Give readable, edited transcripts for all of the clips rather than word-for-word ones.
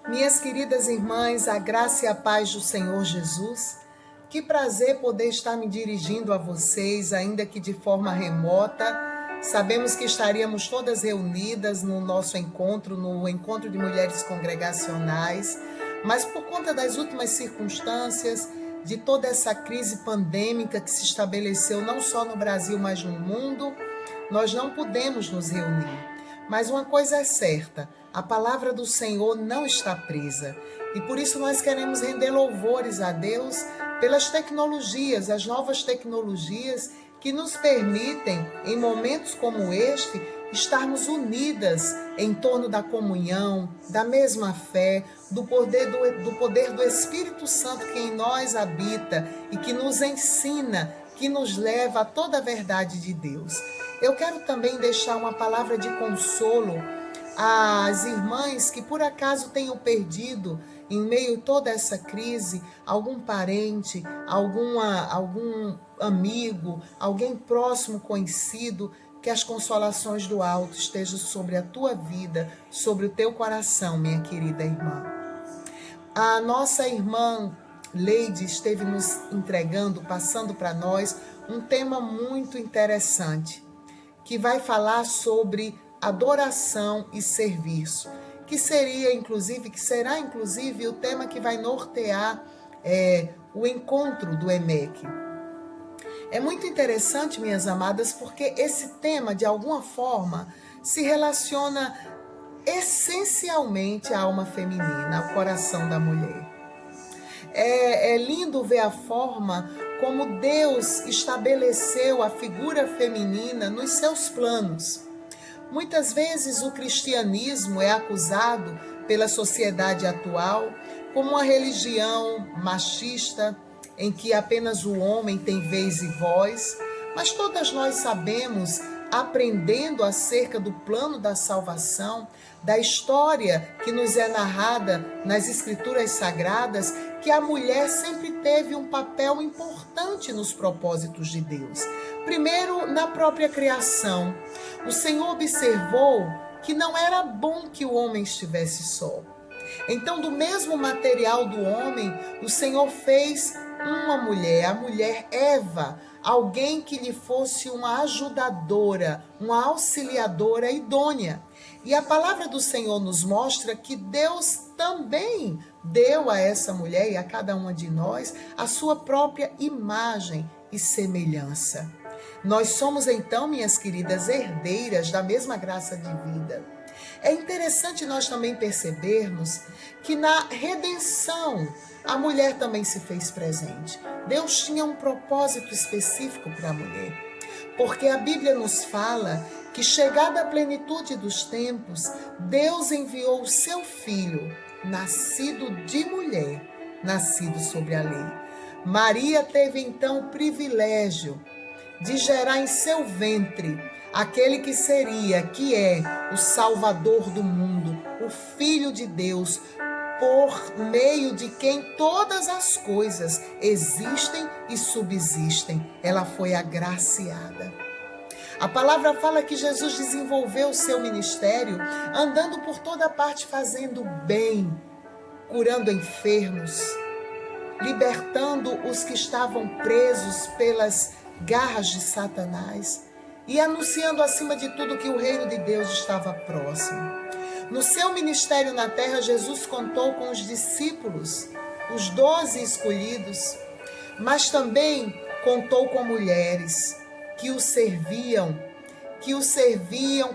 Minhas queridas irmãs, a graça e a paz do Senhor Jesus. Que prazer poder estar me dirigindo a vocês, ainda que de forma remota. Sabemos que estaríamos todas reunidas no nosso encontro, no encontro de mulheres congregacionais, mas por conta das últimas circunstâncias, de toda essa crise pandêmica que se estabeleceu não só no Brasil, mas no mundo, nós não pudemos nos reunir. Mas uma coisa é certa, a palavra do Senhor não está presa. E por isso nós queremos render louvores a Deus pelas tecnologias, as novas tecnologias que nos permitem, em momentos como este, estarmos unidas em torno da comunhão, da mesma fé, do poder do Espírito Santo que em nós habita e que nos ensina, que nos leva a toda a verdade de Deus. Eu quero também deixar uma palavra de consolo às irmãs que por acaso tenham perdido, em meio a toda essa crise, algum parente, algum amigo, alguém próximo, conhecido. Que as consolações do alto estejam sobre a tua vida, sobre o teu coração, minha querida irmã. A nossa irmã Leide esteve nos entregando, passando para nós, um tema muito interessante, que vai falar sobre adoração e serviço, que será inclusive o tema que vai nortear o encontro do EMEC. É muito interessante, minhas amadas, porque esse tema, de alguma forma, se relaciona essencialmente à alma feminina, ao coração da mulher. É lindo ver a forma como Deus estabeleceu a figura feminina nos seus planos. Muitas vezes o cristianismo é acusado pela sociedade atual como uma religião machista, em que apenas o homem tem vez e voz, mas todas nós sabemos, aprendendo acerca do plano da salvação, da história que nos é narrada nas Escrituras Sagradas, que a mulher sempre teve um papel importante nos propósitos de Deus. Primeiro, na própria criação. O Senhor observou que não era bom que o homem estivesse só. Então, do mesmo material do homem, o Senhor fez uma mulher, a mulher Eva, alguém que lhe fosse uma ajudadora, uma auxiliadora idônea. E a palavra do Senhor nos mostra que Deus também deu a essa mulher e a cada uma de nós a sua própria imagem e semelhança. Nós somos então, minhas queridas, herdeiras da mesma graça de vida. É interessante nós também percebermos que na redenção a mulher também se fez presente. Deus tinha um propósito específico para a mulher, porque a Bíblia nos fala que, chegada a plenitude dos tempos, Deus enviou o seu Filho, nascido de mulher, nascido sobre a lei. Maria teve então o privilégio de gerar em seu ventre aquele que seria, que é o Salvador do mundo, o Filho de Deus, por meio de quem todas as coisas existem e subsistem. Ela foi agraciada. A palavra fala que Jesus desenvolveu o seu ministério andando por toda parte fazendo bem, curando enfermos, libertando os que estavam presos pelas garras de Satanás e anunciando acima de tudo que o reino de Deus estava próximo. No seu ministério na terra, Jesus contou com os discípulos, os 12 escolhidos, mas também contou com mulheres que o serviam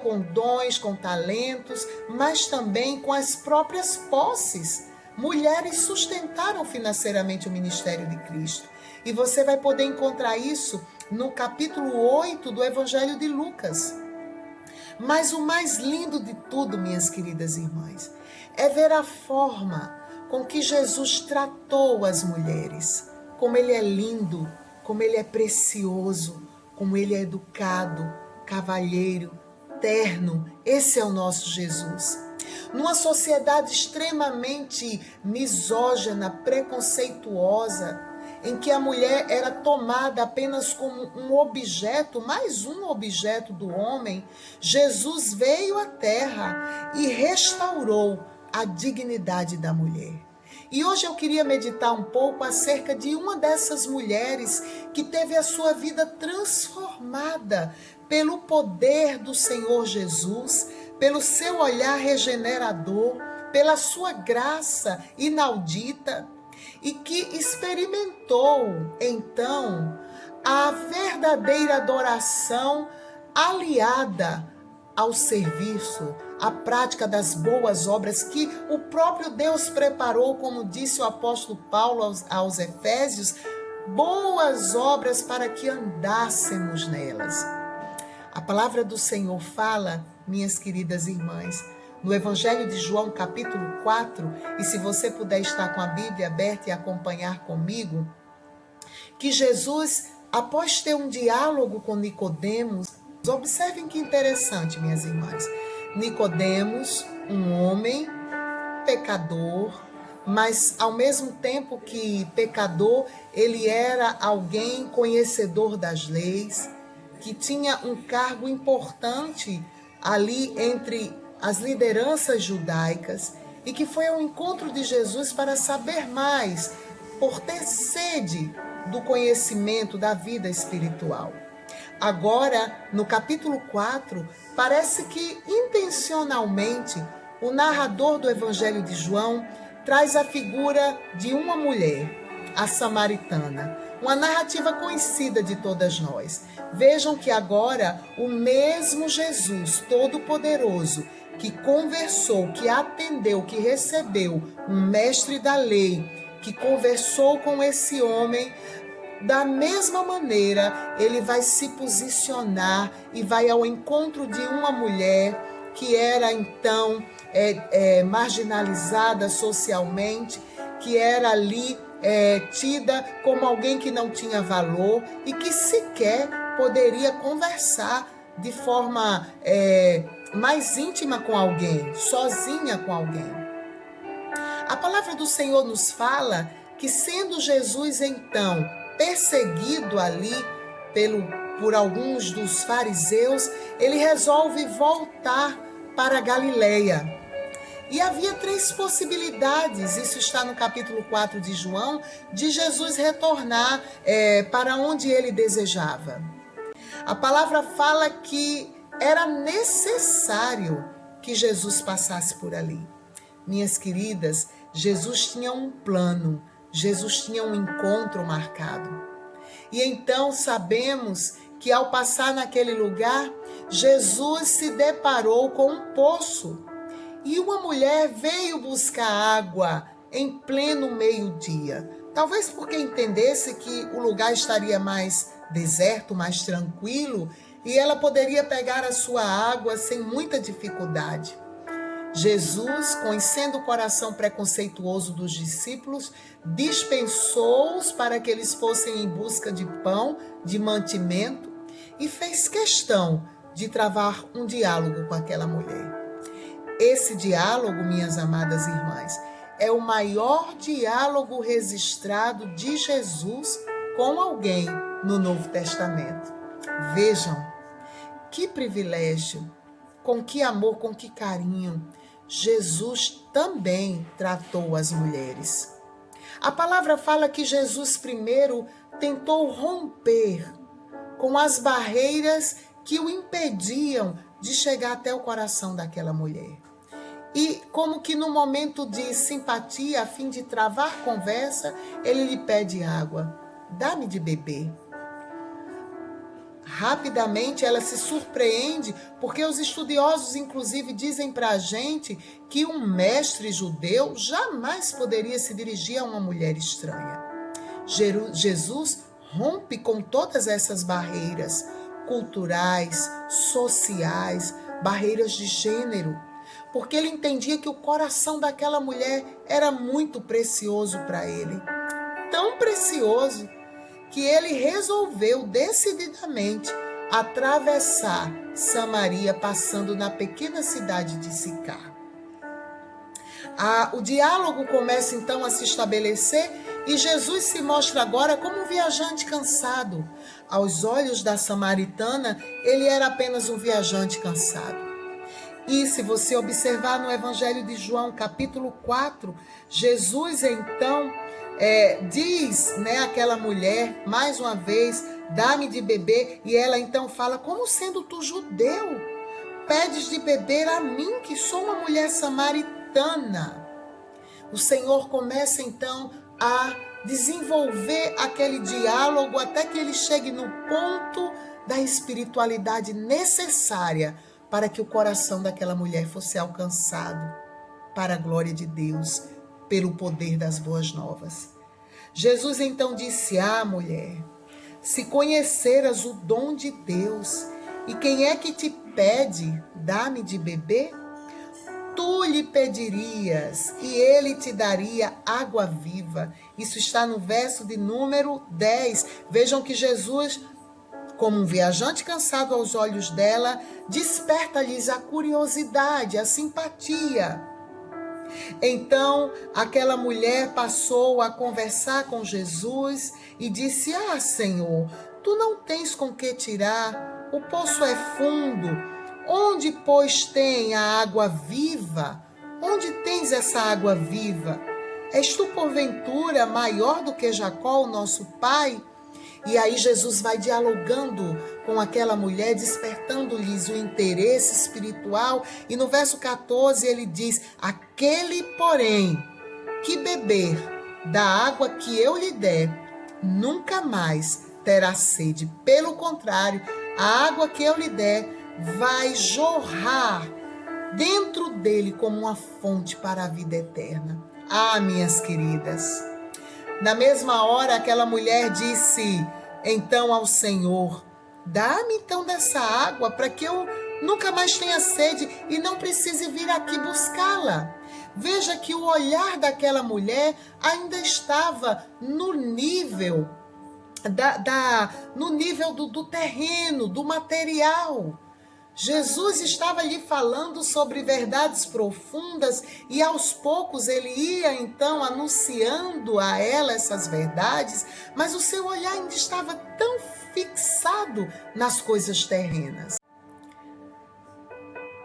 com dons, com talentos, mas também com as próprias posses. Mulheres sustentaram financeiramente o ministério de Cristo. E você vai poder encontrar isso no capítulo 8 do Evangelho de Lucas. Mas o mais lindo de tudo, minhas queridas irmãs, é ver a forma com que Jesus tratou as mulheres. Como ele é lindo, como ele é precioso, como ele é educado, cavalheiro, terno. Esse é o nosso Jesus. Numa sociedade extremamente misógina, preconceituosa, em que a mulher era tomada apenas como um objeto, mais um objeto do homem, Jesus veio à terra e restaurou a dignidade da mulher. E hoje eu queria meditar um pouco acerca de uma dessas mulheres que teve a sua vida transformada pelo poder do Senhor Jesus, pelo seu olhar regenerador, pela sua graça inaudita, e que experimentou, então, a verdadeira adoração aliada ao serviço, à prática das boas obras que o próprio Deus preparou, como disse o apóstolo Paulo aos Efésios, boas obras para que andássemos nelas. A palavra do Senhor fala, minhas queridas irmãs, no Evangelho de João, capítulo 4, e se você puder estar com a Bíblia aberta e acompanhar comigo, que Jesus, após ter um diálogo com Nicodemos, observem que interessante, minhas irmãs, Nicodemos, um homem pecador, mas ao mesmo tempo que pecador, ele era alguém conhecedor das leis, que tinha um cargo importante ali entre as lideranças judaicas e que foi ao encontro de Jesus para saber mais, por ter sede do conhecimento da vida espiritual. Agora, no capítulo 4, parece que intencionalmente o narrador do Evangelho de João traz a figura de uma mulher, a samaritana, uma narrativa conhecida de todas nós. Vejam que agora o mesmo Jesus Todo-Poderoso, que conversou, que atendeu, que recebeu um mestre da lei, que conversou com esse homem, da mesma maneira, ele vai se posicionar e vai ao encontro de uma mulher que era então marginalizada socialmente, que era ali tida como alguém que não tinha valor e que sequer poderia conversar de forma mais íntima com alguém, sozinha com alguém. A palavra do Senhor nos fala que, sendo Jesus então perseguido ali por alguns dos fariseus, ele resolve voltar para a Galileia. E havia 3 possibilidades, isso está no capítulo 4 de João, de Jesus retornar para onde ele desejava. A palavra fala que era necessário que Jesus passasse por ali. Minhas queridas, Jesus tinha um plano, Jesus tinha um encontro marcado. E então sabemos que ao passar naquele lugar, Jesus se deparou com um poço. E uma mulher veio buscar água em pleno meio-dia. Talvez porque entendesse que o lugar estaria mais deserto, mais tranquilo, e ela poderia pegar a sua água sem muita dificuldade. Jesus, conhecendo o coração preconceituoso dos discípulos, dispensou-os para que eles fossem em busca de pão, de mantimento, e fez questão de travar um diálogo com aquela mulher. Esse diálogo, minhas amadas irmãs, é o maior diálogo registrado de Jesus com alguém no Novo Testamento. Vejam, que privilégio, com que amor, com que carinho, Jesus também tratou as mulheres. A palavra fala que Jesus primeiro tentou romper com as barreiras que o impediam de chegar até o coração daquela mulher. E como que no momento de simpatia, a fim de travar conversa, ele lhe pede água. Dá-me de beber. Rapidamente ela se surpreende, porque os estudiosos inclusive dizem para a gente que um mestre judeu jamais poderia se dirigir a uma mulher estranha. Jesus rompe com todas essas barreiras culturais, sociais, barreiras de gênero, porque ele entendia que o coração daquela mulher era muito precioso para ele. Tão precioso que ele resolveu decididamente atravessar Samaria, passando na pequena cidade de Sicar. O diálogo começa então a se estabelecer e Jesus se mostra agora como um viajante cansado. Aos olhos da samaritana, ele era apenas um viajante cansado. E se você observar no Evangelho de João, capítulo 4, Jesus então diz, né, àquela mulher, mais uma vez, dá-me de beber, e ela então fala, como sendo tu judeu, pedes de beber a mim, que sou uma mulher samaritana. O Senhor começa então a desenvolver aquele diálogo até que ele chegue no ponto da espiritualidade necessária para que o coração daquela mulher fosse alcançado para a glória de Deus, pelo poder das boas novas. Jesus então disse, mulher, se conheceras o dom de Deus, e quem é que te pede, dá-me de beber? Tu lhe pedirias e ele te daria água viva. Isso está no verso de número 10. Vejam que Jesus, como um viajante cansado aos olhos dela, desperta-lhes a curiosidade, a simpatia. Então, aquela mulher passou a conversar com Jesus e disse, Senhor, tu não tens com que tirar, o poço é fundo. Onde, pois, tem a água viva? Onde tens essa água viva? És tu, porventura, maior do que Jacó, o nosso pai? E aí Jesus vai dialogando com aquela mulher, despertando-lhes o interesse espiritual. E no verso 14 ele diz, aquele, porém, que beber da água que eu lhe der, nunca mais terá sede. Pelo contrário, a água que eu lhe der vai jorrar dentro dele como uma fonte para a vida eterna. Minhas queridas, na mesma hora aquela mulher disse então ao Senhor, dá-me então dessa água para que eu nunca mais tenha sede e não precise vir aqui buscá-la. Veja que o olhar daquela mulher ainda estava no nível do terreno, do material. Jesus estava lhe falando sobre verdades profundas e aos poucos ele ia então anunciando a ela essas verdades, mas o seu olhar ainda estava tão fixado nas coisas terrenas.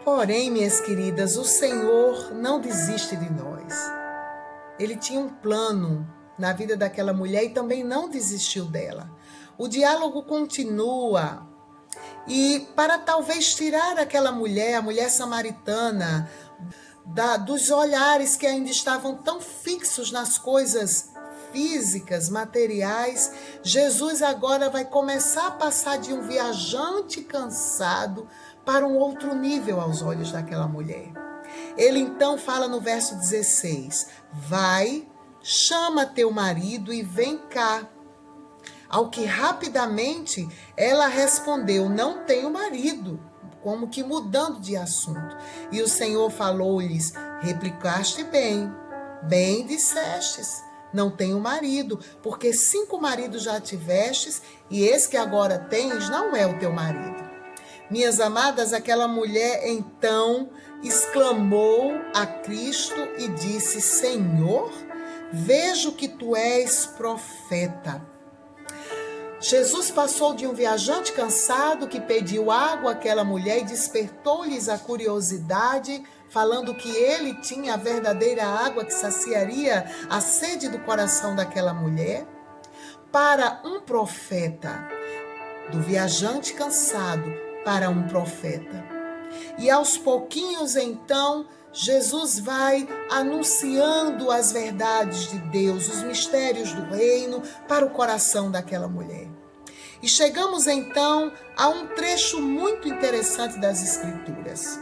Porém, minhas queridas, o Senhor não desiste de nós. Ele tinha um plano na vida daquela mulher e também não desistiu dela. O diálogo continua. E para talvez tirar aquela mulher, a mulher samaritana, dos olhares que ainda estavam tão fixos nas coisas físicas, materiais, Jesus agora vai começar a passar de um viajante cansado para um outro nível aos olhos daquela mulher. Ele então fala no verso 16, vai, chama teu marido e vem cá. Ao que rapidamente ela respondeu, não tenho marido, como que mudando de assunto. E o Senhor falou-lhes, replicaste bem, bem dissestes, não tenho marido, porque 5 maridos já tivestes, e esse que agora tens não é o teu marido. Minhas amadas, aquela mulher então exclamou a Cristo e disse, Senhor, vejo que tu és profeta. Jesus passou de um viajante cansado que pediu água àquela mulher e despertou-lhes a curiosidade, falando que ele tinha a verdadeira água que saciaria a sede do coração daquela mulher, para um profeta, do viajante cansado para um profeta. E aos pouquinhos, então, Jesus vai anunciando as verdades de Deus, os mistérios do reino para o coração daquela mulher. E chegamos então a um trecho muito interessante das Escrituras.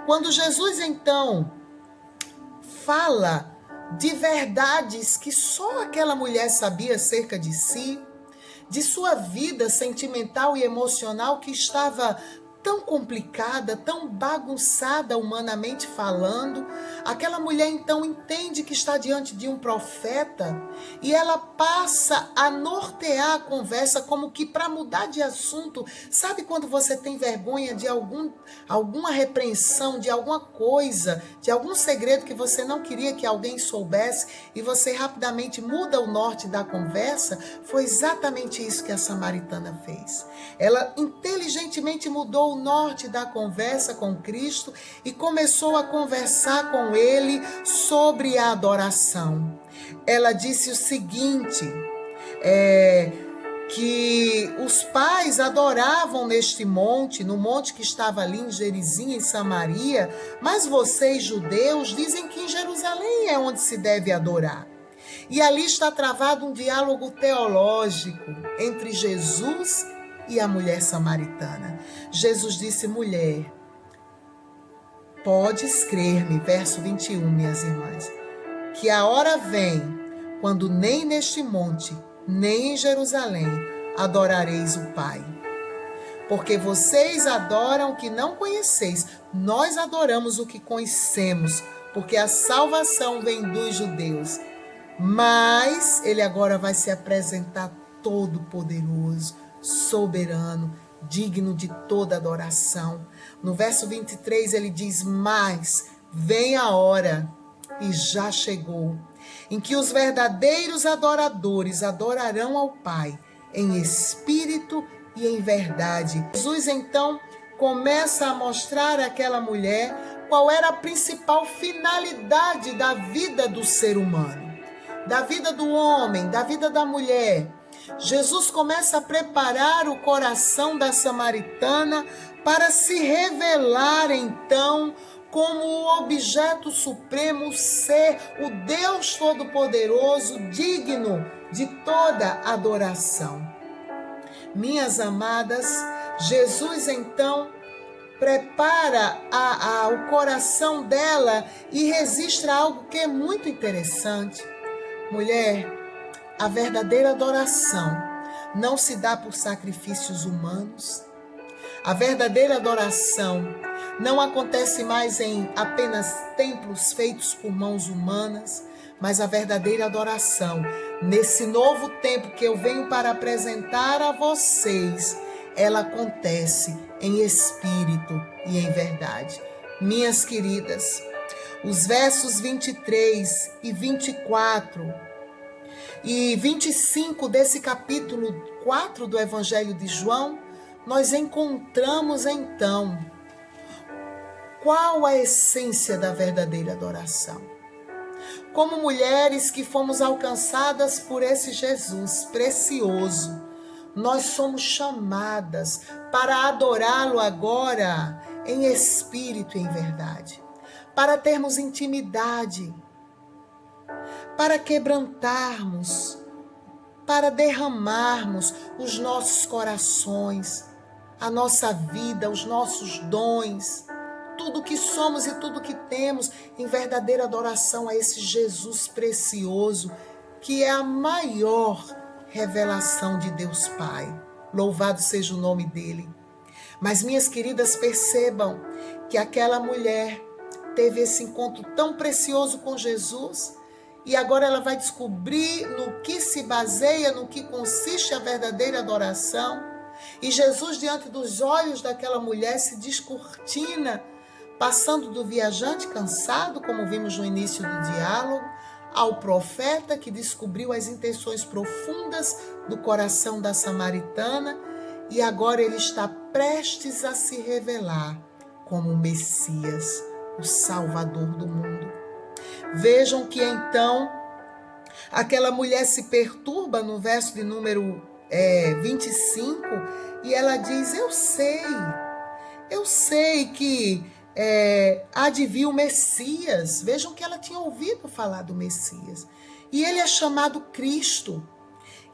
Quando Jesus então fala de verdades que só aquela mulher sabia acerca de si, de sua vida sentimental e emocional que estava tão complicada, tão bagunçada humanamente falando, aquela mulher então entende que está diante de um profeta e ela passa a nortear a conversa como que para mudar de assunto. Sabe quando você tem vergonha de alguma repreensão, de alguma coisa, de algum segredo que você não queria que alguém soubesse e você rapidamente muda o norte da conversa? Foi exatamente isso que a samaritana fez. Ela inteligentemente mudou o o norte da conversa com Cristo e começou a conversar com ele sobre a adoração. Ela disse o seguinte, que os pais adoravam neste monte, no monte que estava ali em Gerizim, em Samaria, mas vocês, judeus, dizem que em Jerusalém é onde se deve adorar. E ali está travado um diálogo teológico entre Jesus e a mulher samaritana. Jesus disse, mulher, podes crer-me, verso 21, minhas irmãs, que a hora vem, quando nem neste monte, nem em Jerusalém adorareis o Pai. Porque vocês adoram o que não conheceis, nós adoramos o que conhecemos, porque a salvação vem dos judeus. Mas ele agora vai se apresentar todo poderoso, soberano, digno de toda adoração. No verso 23 ele diz, mas vem a hora, e já chegou, em que os verdadeiros adoradores adorarão ao Pai em espírito e em verdade. Jesus então começa a mostrar àquela mulher qual era a principal finalidade da vida do ser humano, da vida do homem, da vida da mulher. Jesus começa a preparar o coração da samaritana para se revelar então como o objeto supremo, o ser, o Deus Todo-Poderoso, digno de toda adoração. Minhas amadas, Jesus então prepara o coração dela e registra algo que é muito interessante. Mulher, a verdadeira adoração não se dá por sacrifícios humanos. A verdadeira adoração não acontece mais em apenas templos feitos por mãos humanas, mas a verdadeira adoração, nesse novo tempo que eu venho para apresentar a vocês, ela acontece em espírito e em verdade. Minhas queridas, os versos 23 e 24 e 25 desse capítulo 4 do Evangelho de João, nós encontramos então qual a essência da verdadeira adoração. Como mulheres que fomos alcançadas por esse Jesus precioso, nós somos chamadas para adorá-lo agora em espírito e em verdade, para termos intimidade, para quebrantarmos, para derramarmos os nossos corações, a nossa vida, os nossos dons, tudo que somos e tudo que temos em verdadeira adoração a esse Jesus precioso, que é a maior revelação de Deus Pai. Louvado seja o nome dele. Mas, minhas queridas, percebam que aquela mulher teve esse encontro tão precioso com Jesus e agora ela vai descobrir no que se baseia, no que consiste a verdadeira adoração. E Jesus, diante dos olhos daquela mulher, se descortina, passando do viajante cansado, como vimos no início do diálogo, ao profeta que descobriu as intenções profundas do coração da samaritana e agora ele está prestes a se revelar como o Messias, o Salvador do mundo. Vejam que então aquela mulher se perturba no verso de número 25 e ela diz, eu sei que há de vir o Messias. Vejam que ela tinha ouvido falar do Messias. E ele é chamado Cristo.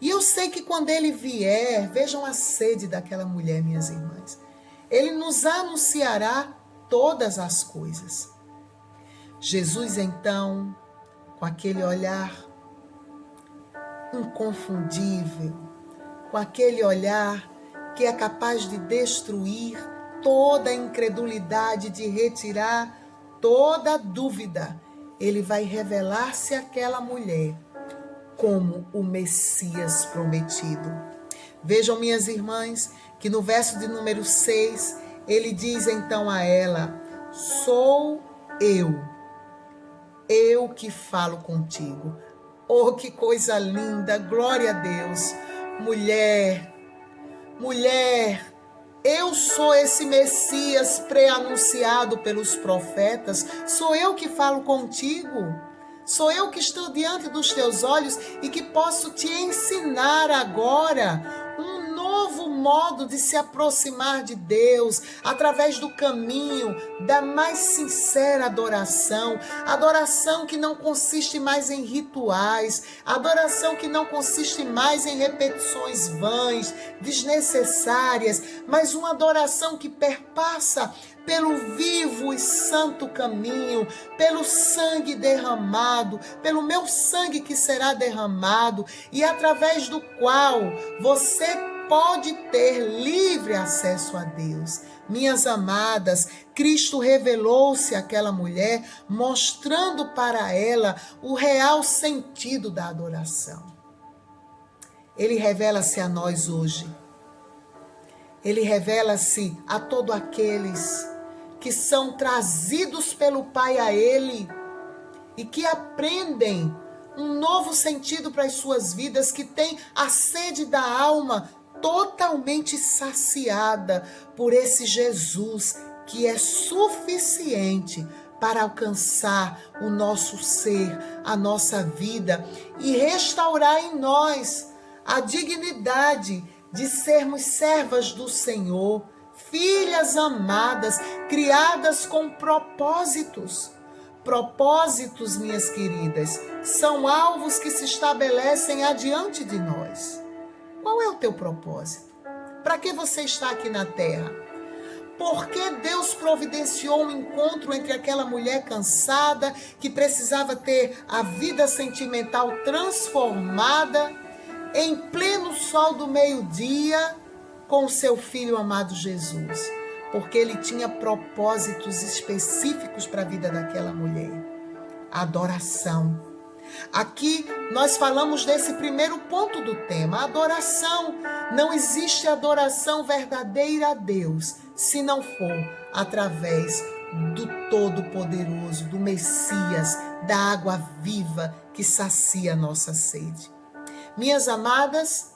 E eu sei que quando ele vier, vejam a sede daquela mulher, minhas irmãs. Ele nos anunciará todas as coisas. Jesus, então, com aquele olhar inconfundível, com aquele olhar que é capaz de destruir toda a incredulidade, de retirar toda a dúvida, ele vai revelar-se àquela mulher como o Messias prometido. Vejam, minhas irmãs, que no verso de número 6, ele diz então a ela, sou eu que falo contigo. Oh, que coisa linda, glória a Deus. Mulher, Eu sou esse Messias pré-anunciado pelos profetas. Sou eu que falo contigo. Sou eu que estou diante dos teus olhos e que posso te ensinar agora um novo modo de se aproximar de Deus através do caminho da mais sincera adoração. Adoração que não consiste mais em rituais, adoração que não consiste mais em repetições vãs, desnecessárias, mas uma adoração que perpassa pelo vivo e santo caminho, pelo sangue derramado, pelo meu sangue que será derramado e através do qual você pode ter livre acesso a Deus. Minhas amadas, Cristo revelou-se àquela mulher, mostrando para ela o real sentido da adoração. Ele revela-se a nós hoje. Ele revela-se a todos aqueles que são trazidos pelo Pai a Ele e que aprendem um novo sentido para as suas vidas, que têm a sede da alma totalmente saciada por esse Jesus que é suficiente para alcançar o nosso ser, a nossa vida e restaurar em nós a dignidade de sermos servas do Senhor, filhas amadas, criadas com propósitos. Propósitos, minhas queridas, são alvos que se estabelecem adiante de nós. Qual é o teu propósito? Para que você está aqui na terra? Por que Deus providenciou um encontro entre aquela mulher cansada, que precisava ter a vida sentimental transformada, em pleno sol do meio-dia, com o seu filho amado Jesus? Porque ele tinha propósitos específicos para a vida daquela mulher. A adoração. Aqui nós falamos desse primeiro ponto do tema, a adoração. Não existe adoração verdadeira a Deus se não for através do Todo-Poderoso, do Messias, da água viva que sacia a nossa sede. Minhas amadas,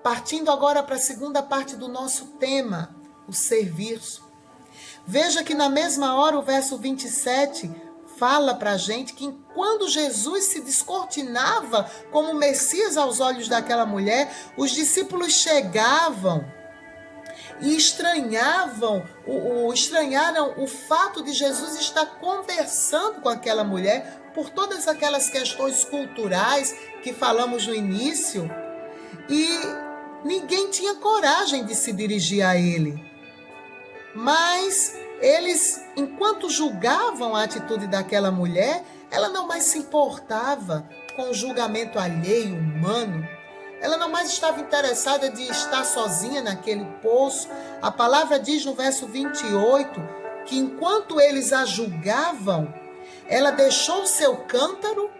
partindo agora para a segunda parte do nosso tema, o serviço. Veja que na mesma hora o verso 27 fala para a gente que quando Jesus se descortinava como Messias aos olhos daquela mulher, os discípulos chegavam e estranharam o fato de Jesus estar conversando com aquela mulher por todas aquelas questões culturais que falamos no início, e ninguém tinha coragem de se dirigir a ele. Mas eles, enquanto julgavam a atitude daquela mulher, ela não mais se importava com o julgamento alheio, humano. Ela não mais estava interessada de estar sozinha naquele poço. A palavra diz no verso 28 que enquanto eles a julgavam, ela deixou o seu cântaro,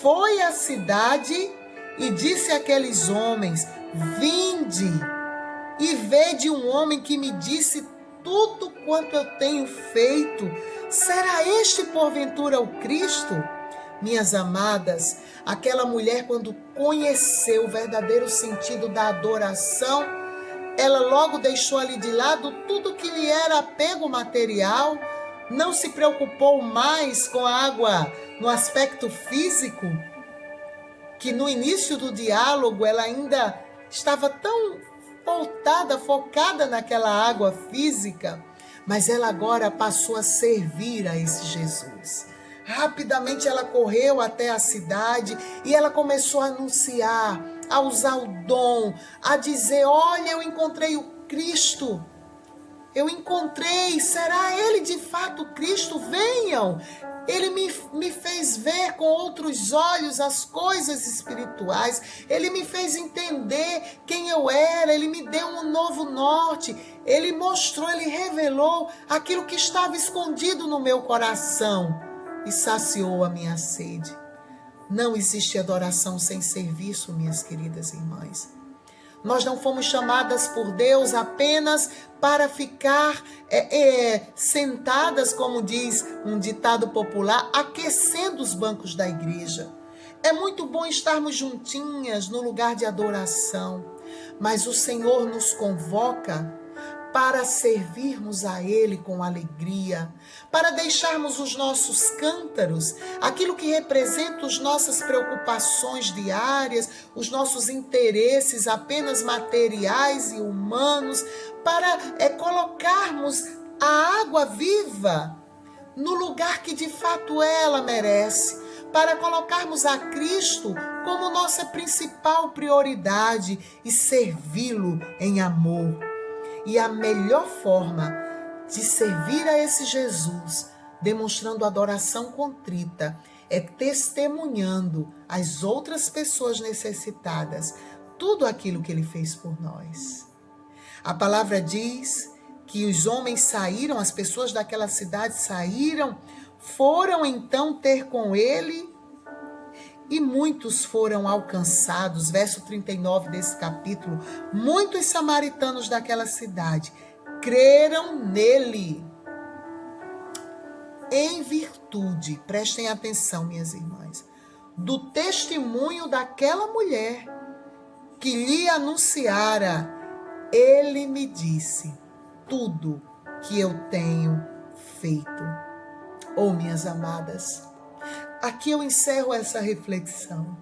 foi à cidade e disse àqueles homens: vinde e vede um homem que me disse tudo quanto eu tenho feito. Será este porventura o Cristo? Minhas amadas, aquela mulher, quando conheceu o verdadeiro sentido da adoração, ela logo deixou ali de lado tudo que lhe era apego material, não se preocupou mais com a água no aspecto físico, que no início do diálogo ela ainda estava tão voltada, focada naquela água física, mas ela agora passou a servir a esse Jesus. Rapidamente ela correu até a cidade e ela começou a anunciar, a usar o dom, a dizer: olha, eu encontrei o Cristo. Eu encontrei, será ele de fato o Cristo? Venham! Ele me fez ver com outros olhos as coisas espirituais. Ele me fez entender quem eu era. Ele me deu um novo norte. Ele mostrou, ele revelou aquilo que estava escondido no meu coração e saciou a minha sede. Não existe adoração sem serviço, minhas queridas irmãs. Nós não fomos chamadas por Deus apenas para ficar sentadas, como diz um ditado popular, aquecendo os bancos da igreja. É muito bom estarmos juntinhas no lugar de adoração, mas o Senhor nos convoca para servirmos a Ele com alegria, para deixarmos os nossos cântaros, aquilo que representa as nossas preocupações diárias, os nossos interesses apenas materiais e humanos, para colocarmos a água viva no lugar que de fato ela merece, para colocarmos a Cristo como nossa principal prioridade e servi-lo em amor. E a melhor forma de servir a esse Jesus, demonstrando adoração contrita, é testemunhando às outras pessoas necessitadas tudo aquilo que ele fez por nós. A palavra diz que os homens saíram, as pessoas daquela cidade saíram, foram então ter com ele e muitos foram alcançados. Verso 39 desse capítulo. Muitos samaritanos daquela cidade creram nele em virtude, prestem atenção, minhas irmãs, do testemunho daquela mulher que lhe anunciara: ele me disse tudo que eu tenho feito. Oh, minhas amadas, aqui eu encerro essa reflexão,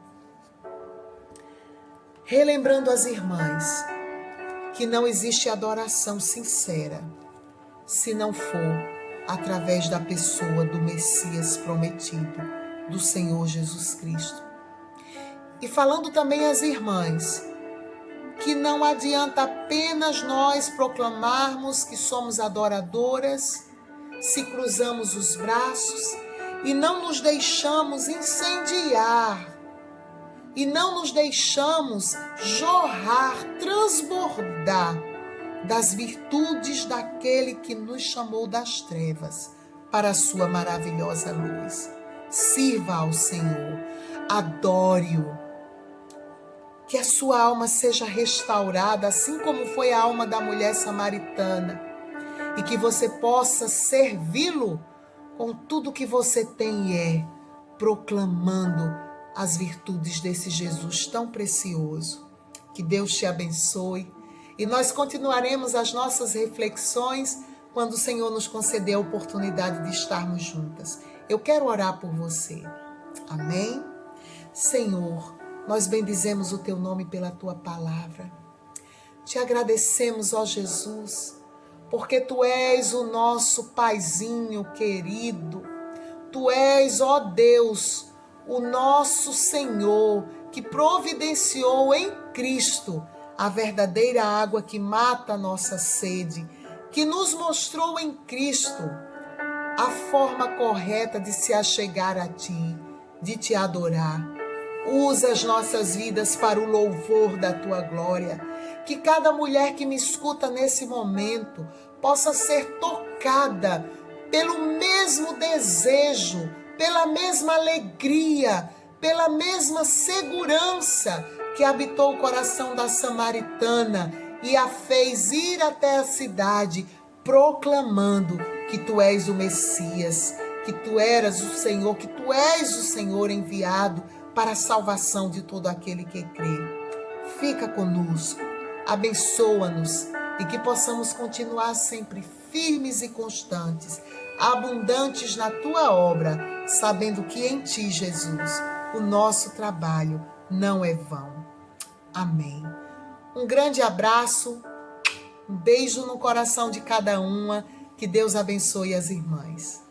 relembrando às irmãs que não existe adoração sincera se não for através da pessoa do Messias prometido, do Senhor Jesus Cristo. E falando também às irmãs que não adianta apenas nós proclamarmos que somos adoradoras, se cruzamos os braços e não nos deixamos incendiar, e não nos deixamos jorrar, transbordar das virtudes daquele que nos chamou das trevas para a sua maravilhosa luz. Sirva ao Senhor, adore-o, que a sua alma seja restaurada, assim como foi a alma da mulher samaritana, e que você possa servi-lo com tudo que você tem e é, proclamando as virtudes desse Jesus tão precioso. Que Deus te abençoe. E nós continuaremos as nossas reflexões quando o Senhor nos conceder a oportunidade de estarmos juntas. Eu quero orar por você. Amém? Senhor, nós bendizemos o teu nome pela tua palavra. Te agradecemos, ó Jesus, porque tu és o nosso paizinho querido. Tu és, ó Deus, o nosso Senhor, que providenciou em Cristo a verdadeira água que mata a nossa sede, que nos mostrou em Cristo a forma correta de se achegar a ti, de te adorar. Usa as nossas vidas para o louvor da tua glória. Que cada mulher que me escuta nesse momento possa ser tocada pelo mesmo desejo, pela mesma alegria, pela mesma segurança que habitou o coração da samaritana e a fez ir até a cidade, proclamando que tu és o Messias, que tu eras o Senhor, que tu és o Senhor enviado para a salvação de todo aquele que crê. Fica conosco, abençoa-nos e que possamos continuar sempre firmes e constantes, abundantes na tua obra, sabendo que em ti, Jesus, o nosso trabalho não é vão. Amém. Um grande abraço, um beijo no coração de cada uma, que Deus abençoe as irmãs.